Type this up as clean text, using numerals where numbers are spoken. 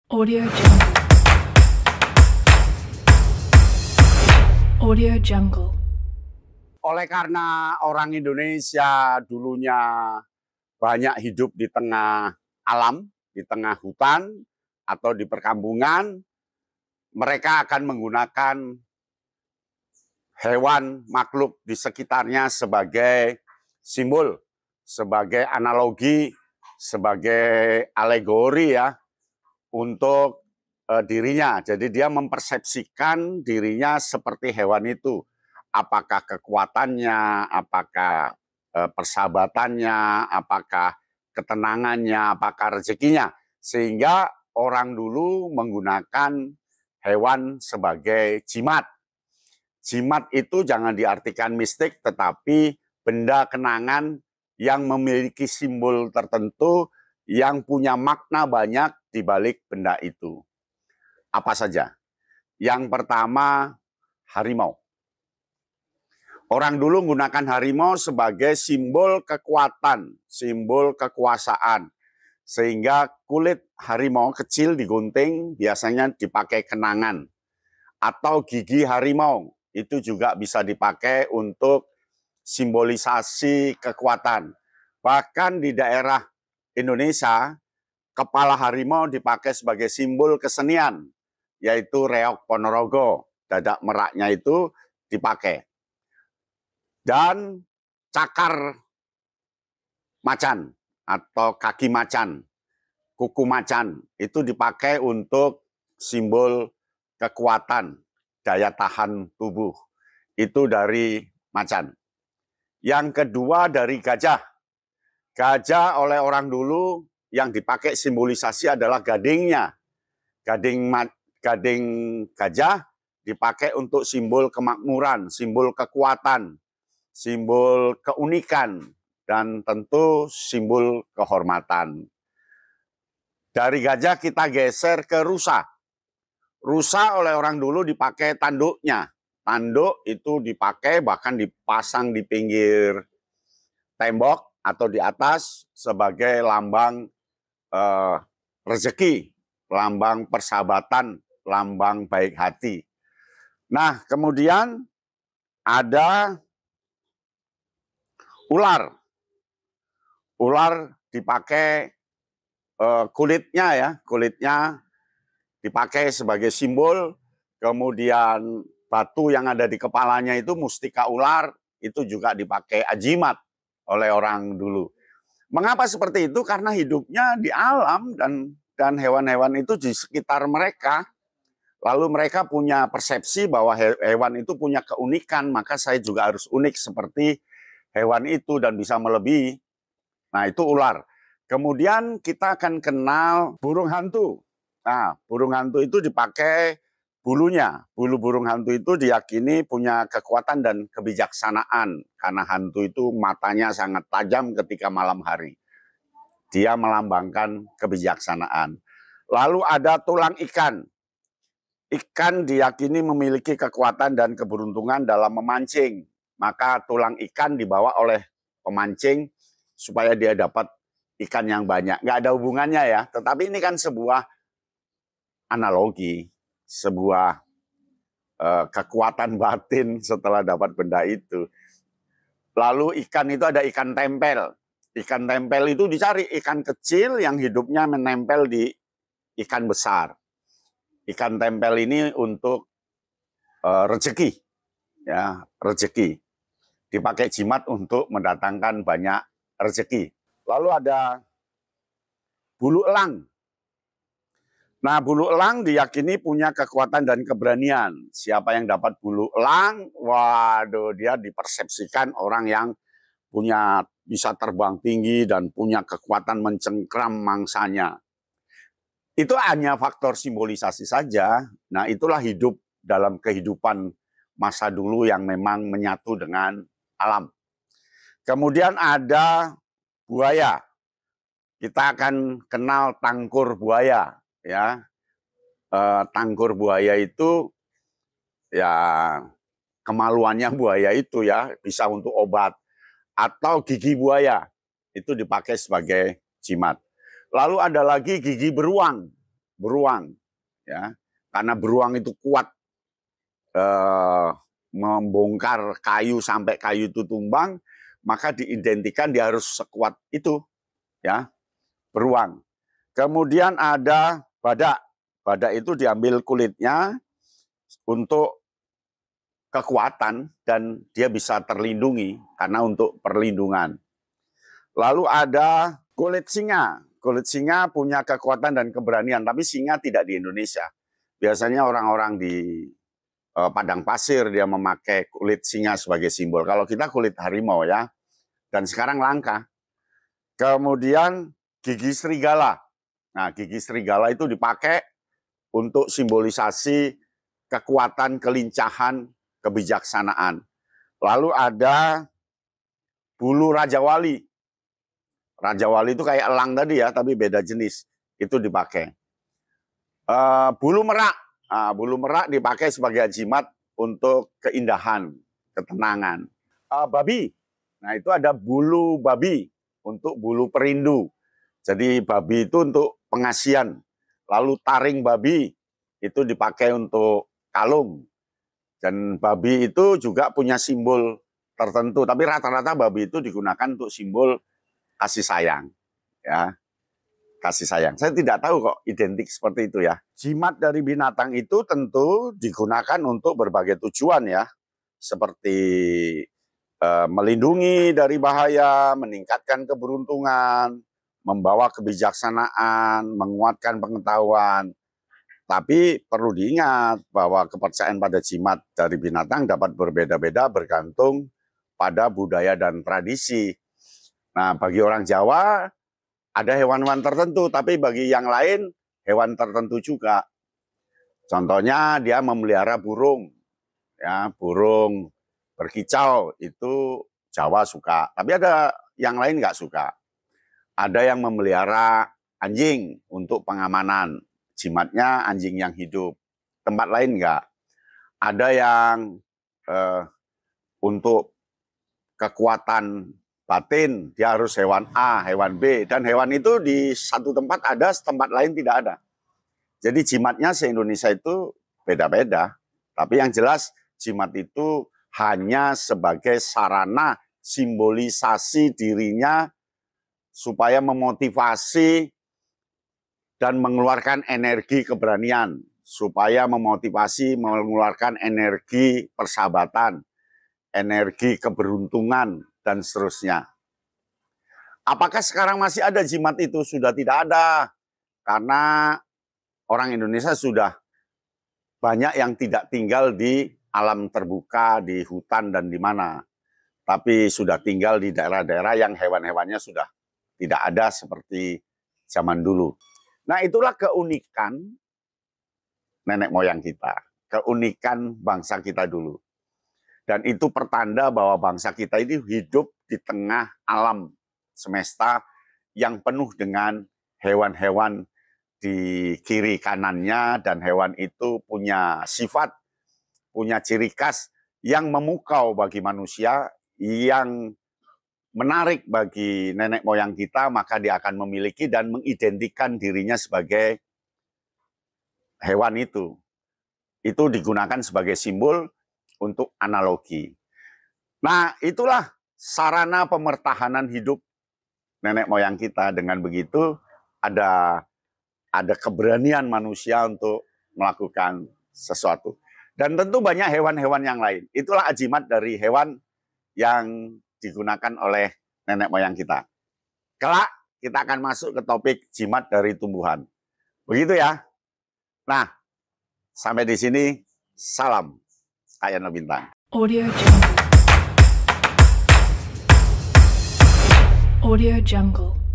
Audio Jungle. Audio Jungle. Oleh karena orang Indonesia dulunya banyak hidup di tengah alam, di tengah hutan atau di perkampungan, mereka akan menggunakan hewan makhluk di sekitarnya sebagai simbol, sebagai analogi, sebagai alegori ya untuk dirinya. Jadi dia mempersepsikan dirinya seperti hewan itu. Apakah kekuatannya, apakah persahabatannya, apakah ketenangannya, apakah rezekinya. Sehingga orang dulu menggunakan hewan sebagai jimat. Jimat itu jangan diartikan mistik, tetapi benda kenangan yang memiliki simbol tertentu yang punya makna banyak di balik benda itu. Apa saja? Yang pertama, harimau. Orang dulu menggunakan harimau sebagai simbol kekuatan, simbol kekuasaan. Sehingga kulit harimau kecil digunting biasanya dipakai kenangan. Atau gigi harimau, itu juga bisa dipakai untuk simbolisasi kekuatan. Bahkan di daerah Indonesia, kepala harimau dipakai sebagai simbol kesenian, yaitu reog Ponorogo. Dadak meraknya itu dipakai. Dan cakar macan atau kaki macan, kuku macan, itu dipakai untuk simbol kekuatan, daya tahan tubuh. Itu dari macan. Yang kedua dari gajah. Gajah oleh orang dulu yang dipakai simbolisasi adalah gadingnya. Gading gajah dipakai untuk simbol kemakmuran, simbol kekuatan, simbol keunikan, dan tentu simbol kehormatan. Dari gajah kita geser ke rusa. Rusa oleh orang dulu dipakai tanduknya. Tanduk itu dipakai bahkan dipasang di pinggir tembok atau di atas sebagai lambang rezeki, lambang persahabatan, lambang baik hati. Nah, kemudian ada ular. Ular dipakai kulitnya ya, kulitnya dipakai sebagai simbol. Kemudian batu yang ada di kepalanya itu mustika ular, itu juga dipakai ajimat oleh orang dulu. Mengapa seperti itu? Karena hidupnya di alam dan hewan-hewan itu di sekitar mereka. Lalu mereka punya persepsi bahwa hewan itu punya keunikan, maka saya juga harus unik seperti hewan itu dan bisa melebihi. Nah, itu ular. Kemudian kita akan kenal burung hantu. Nah, burung hantu itu dipakai bulunya. Bulu burung hantu itu diyakini punya kekuatan dan kebijaksanaan. Karena hantu itu matanya sangat tajam ketika malam hari. Dia melambangkan kebijaksanaan. Lalu ada tulang ikan. Ikan diyakini memiliki kekuatan dan keberuntungan dalam memancing. Maka tulang ikan dibawa oleh pemancing supaya dia dapat ikan yang banyak. Nggak ada hubungannya ya, tetapi ini kan sebuah analogi, sebuah kekuatan batin setelah dapat benda itu. Lalu ikan itu ada ikan tempel. Ikan tempel itu dicari ikan kecil yang hidupnya menempel di ikan besar. Ikan tempel ini untuk rezeki, ya rezeki. Dipakai jimat untuk mendatangkan banyak rezeki. Lalu ada bulu elang. Nah, bulu elang diyakini punya kekuatan dan keberanian. Siapa yang dapat bulu elang, waduh, dia dipersepsikan orang yang punya bisa terbang tinggi dan punya kekuatan mencengkram mangsanya. Itu hanya faktor simbolisasi saja. Nah, itulah hidup dalam kehidupan masa dulu yang memang menyatu dengan alam. Kemudian ada buaya. Kita akan kenal tangkur buaya, ya. Tangkur buaya itu ya kemaluannya buaya itu ya bisa untuk obat. Atau gigi buaya itu dipakai sebagai jimat. Lalu ada lagi gigi beruang. beruang, ya, karena beruang itu kuat membongkar kayu sampai kayu itu tumbang, maka diidentikan dia harus sekuat itu, ya, beruang. Kemudian ada badak. Badak itu diambil kulitnya untuk kekuatan dan dia bisa terlindungi karena untuk perlindungan. Lalu ada kulit singa. Kulit singa punya kekuatan dan keberanian, tapi singa tidak di Indonesia. Biasanya orang-orang di padang pasir dia memakai kulit singa sebagai simbol. Kalau kita kulit harimau, ya. Dan sekarang langka. Kemudian gigi serigala. Nah, gigi serigala itu dipakai untuk simbolisasi kekuatan, kelincahan, kebijaksanaan. Lalu ada bulu Raja Wali. Raja Wali itu kayak elang tadi, ya, tapi beda jenis. Itu dipakai. Bulu merak. Nah, bulu merak dipakai sebagai jimat untuk keindahan, ketenangan. Babi. Nah, itu ada bulu babi untuk bulu perindu. Jadi babi itu untuk pengasian. Lalu taring babi itu dipakai untuk kalung. Dan babi itu juga punya simbol tertentu. Tapi rata-rata babi itu digunakan untuk simbol kasih sayang. Ya, kasih sayang. Saya tidak tahu kok identik seperti itu, ya. Jimat dari binatang itu tentu digunakan untuk berbagai tujuan, ya. Seperti melindungi dari bahaya, meningkatkan keberuntungan, membawa kebijaksanaan, menguatkan pengetahuan. Tapi perlu diingat bahwa kepercayaan pada jimat dari binatang dapat berbeda-beda bergantung pada budaya dan tradisi. Nah, bagi orang Jawa ada hewan-hewan tertentu, tapi bagi yang lain hewan tertentu juga. Contohnya dia memelihara burung, ya, burung berkicau itu Jawa suka, tapi ada yang lain nggak suka. Ada yang memelihara anjing untuk pengamanan, jimatnya anjing yang hidup. Tempat lain nggak. Ada yang untuk kekuatan batin, dia harus hewan A, hewan B, dan hewan itu di satu tempat ada, setempat lain tidak ada. Jadi jimatnya se-Indonesia itu beda-beda. Tapi yang jelas jimat itu hanya sebagai sarana simbolisasi dirinya supaya memotivasi dan mengeluarkan energi keberanian, supaya memotivasi mengeluarkan energi persahabatan, energi keberuntungan, dan seterusnya. Apakah sekarang masih ada jimat itu? Sudah tidak ada. Karena orang Indonesia sudah banyak yang tidak tinggal di alam terbuka, di hutan dan di mana. Tapi sudah tinggal di daerah-daerah yang hewan-hewannya sudah tidak ada seperti zaman dulu. Nah, itulah keunikan nenek moyang kita. Keunikan bangsa kita dulu. Dan itu pertanda bahwa bangsa kita ini hidup di tengah alam semesta yang penuh dengan hewan-hewan di kiri kanannya, dan hewan itu punya sifat, punya ciri khas yang memukau bagi manusia, yang menarik bagi nenek moyang kita, maka dia akan memiliki dan mengidentikan dirinya sebagai hewan itu. Itu digunakan sebagai simbol untuk analogi. Nah, itulah sarana pemertahanan hidup nenek moyang kita. Dengan begitu ada keberanian manusia untuk melakukan sesuatu. Dan tentu banyak hewan-hewan yang lain. Itulah ajimat dari hewan yang digunakan oleh nenek moyang kita. Kelak kita akan masuk ke topik jimat dari tumbuhan. Begitu, ya. Nah, sampai di sini salam Ayana Bintang. Audio Jungle. Audio Jungle.